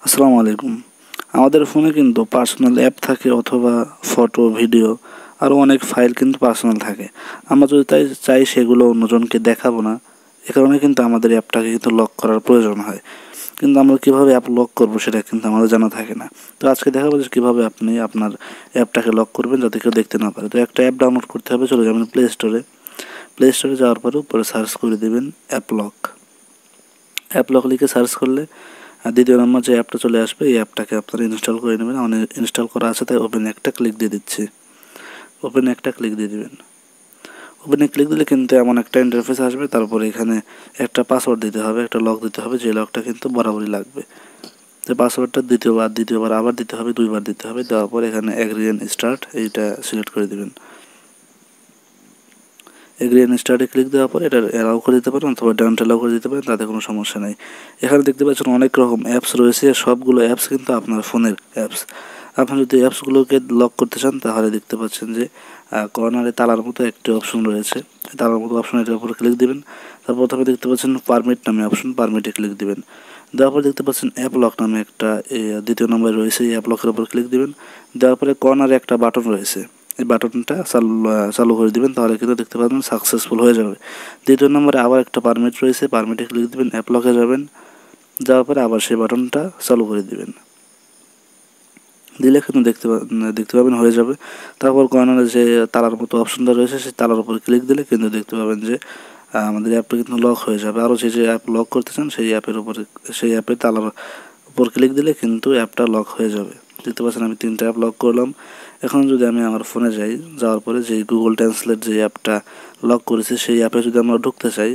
আসসালামু আলাইকুম। আমাদের ফোনে কিন্তু পার্সোনাল অ্যাপ থাকে অথবা ফটো, ভিডিও আরও অনেক ফাইল কিন্তু পার্সোনাল থাকে। আমরা যদি তাই চাই সেগুলো অন্যজনকে দেখাবো না, এ কারণে কিন্তু আমাদের অ্যাপটাকে কিন্তু লক করার প্রয়োজন হয়। কিন্তু আমরা কীভাবে অ্যাপ লক করবো সেটা কিন্তু আমাদের জানা থাকে না। তো আজকে দেখাবো যে কীভাবে আপনি আপনার অ্যাপটাকে লক করবেন যাতে কেউ দেখতে না পারে। তো একটা অ্যাপ ডাউনলোড করতে হবে, চলে যাবেন প্লে স্টোরে যাওয়ার পরে উপরে সার্চ করে দেবেন অ্যাপ লক লিখে সার্চ করলে আর দ্বিতীয় নম্বর যে অ্যাপটা চলে আসবে, এই অ্যাপটাকে আপনারা ইনস্টল করে নেবেন। আমার ইনস্টল করা আছে তাই ওপেনে একটা ক্লিক দিয়ে দিচ্ছি। ওপেনে একটা ক্লিক দিয়ে দেবেন। ওপেনে ক্লিক দিলে কিন্তু এমন একটা ইন্টারফেস আসবে, তারপরে এখানে একটা পাসওয়ার্ড দিতে হবে, একটা লক দিতে হবে, যে লকটা কিন্তু বরাবরই লাগবে। তো পাসওয়ার্ডটা দ্বিতীয়বার আবার দিতে হবে, 2বার দিতে হবে। দেওয়ার পর এখানে এগ্রি এন্ড স্টার্ট এইটা সিলেক্ট করে দেবেন। এগ্রি এন্ড স্টার্টে ক্লিক দেওয়ার পর এটা অ্যালাউ করে দিতে পারেন অথবা ডাউন অ্যালাউ করে দিতে পারেন, তাতে কোনো সমস্যা নেই। এখানে দেখতে পাচ্ছেন অনেক রকম অ্যাপস রয়েছে, সবগুলো অ্যাপস কিন্তু আপনার ফোনের অ্যাপস। আপনি যদি অ্যাপসগুলোকে লক করতে চান তাহলে দেখতে পাচ্ছেন যে কর্নারে তালার মতো একটি অপশন রয়েছে, তালার মতো অপশন, এটার উপরে ক্লিক দিবেন। তারপর প্রথমে দেখতে পাচ্ছেন পারমিট নামে অপশন, পারমিটে ক্লিক দিবেন। দেওয়ার পর দেখতে পাচ্ছেন অ্যাপ লক নামে একটা দ্বিতীয় নম্বরে রয়েছে, এই অ্যাপ লকের উপর ক্লিক দিবেন। দেওয়ার পরে কর্নারে একটা বাটন রয়েছে, এই বাটনটা চালু করে দিবেন, তাহলে কিন্তু দেখতে পাবেন সাকসেসফুল হয়ে যাবে। দ্বিতীয় নম্বরে আবার একটা পারমিট রয়েছে, পারমিটে ক্লিক দিবেন, অ্যাপ লকে যাবেন। যাওয়ার পরে আবার সেই বাটনটা চালু করে দিবেন, দিলে কিন্তু দেখতে পাবেন হয়ে যাবে। তারপর কর্নারে যে তালার মতো অপশনটা রয়েছে, সেই তালার উপর ক্লিক দিলে কিন্তু দেখতে পাবেন যে আমাদের অ্যাপটা কিন্তু লক হয়ে যাবে। আরও যে অ্যাপ লক করতে চান সেই অ্যাপে তালার উপর ক্লিক দিলে কিন্তু অ্যাপটা লক হয়ে যাবে। দেখতে পাচ্ছেন আমি 3টা অ্যাপ লক করলাম। এখন যদি আমি আমার ফোনে যাওয়ার পরে যে গুগল ট্রান্সলেট যে অ্যাপটা লক করেছি, সেই অ্যাপে যদি আমরা ঢুকতে চাই,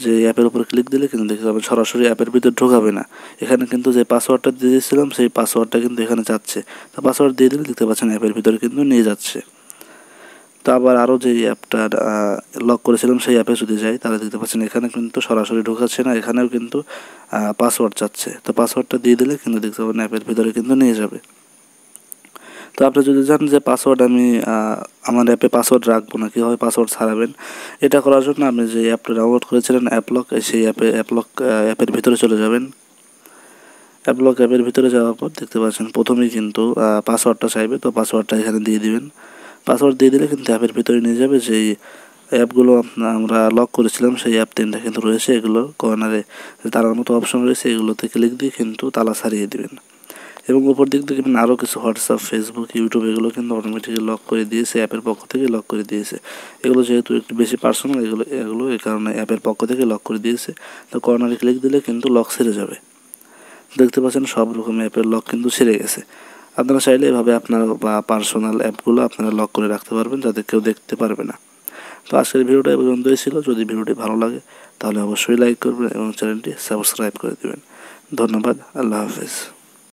যে অ্যাপের উপর ক্লিক দিলে কিন্তু দেখতে পাবেন সরাসরি অ্যাপের ভিতর ঢোকাবে না। এখানে কিন্তু যে পাসওয়ার্ডটা দিয়ে দিয়েছিলাম সেই পাসওয়ার্ডটা কিন্তু এখানে যাচ্ছে। তো পাসওয়ার্ড দিয়ে দিলে দেখতে পাচ্ছেন অ্যাপের ভিতরে কিন্তু নিয়ে যাচ্ছে। তো আবার আরও যে অ্যাপটা লক করেছিলাম সেই অ্যাপে যদি যাই, তাহলে দেখতে পাচ্ছেন এখানে কিন্তু সরাসরি ঢোকাচ্ছে না, এখানেও কিন্তু পাসওয়ার্ড চাচ্ছে। তো পাসওয়ার্ডটা দিয়ে দিলে কিন্তু দেখতে পাবেন অ্যাপের ভিতরে কিন্তু নিয়ে যাবে। তো আপনি যদি চান যে পাসওয়ার্ড আমি আমার অ্যাপে পাসওয়ার্ড রাখবো না, কীভাবে পাসওয়ার্ড ছাড়াবেন, এটা করার জন্য আপনি যে অ্যাপটা ডাউনলোড করেছিলেন অ্যাপলক, সেই অ্যাপের ভিতরে চলে যাবেন। অ্যাপের ভিতরে যাওয়ার পর দেখতে পাচ্ছেন প্রথমেই কিন্তু পাসওয়ার্ডটা চাইবে, তো পাসওয়ার্ডটা এখানে দিয়ে দিবেন। পাসওয়ার্ড দিয়ে দিলে কিন্তু অ্যাপের ভিতরে নিয়ে যাবে। যেই অ্যাপগুলো আমরা লক করেছিলাম সেই অ্যাপ 3টা কিন্তু রয়েছে, এগুলো কর্নারে তালার মতো অপশন রয়েছে, এগুলোতে ক্লিক দিয়ে কিন্তু তালা ছাড়িয়ে দিবেন। এবং উপর দিক থেকে আরও কিছু হোয়াটসঅ্যাপ, ফেসবুক, ইউটিউব এগুলো কিন্তু অটোমেটিক্যালি লক করে দিয়েছে, অ্যাপের পক্ষ থেকে লক করে দিয়েছে। এগুলো যেহেতু একটু বেশি পার্সোনাল, এগুলো এই কারণে অ্যাপের পক্ষ থেকে লক করে দিয়েছে। তো কর্নারে ক্লিক দিলে কিন্তু লক ছেড়ে যাবে। দেখতে পাচ্ছেন সব রকম অ্যাপের লক কিন্তু ছেড়ে গেছে। আপনারা চাইলে এভাবে আপনার পার্সোনাল অ্যাপগুলো আপনারা লক করে রাখতে পারবেন, যাতে কেউ দেখতে পারবে না। তো আজকের ভিডিওটা এই পর্যন্তই ছিল। যদি ভিডিওটি ভালো লাগে তাহলে অবশ্যই লাইক করবেন এবং চ্যানেলটি সাবস্ক্রাইব করে দেবেন। ধন্যবাদ। আল্লাহ হাফেজ।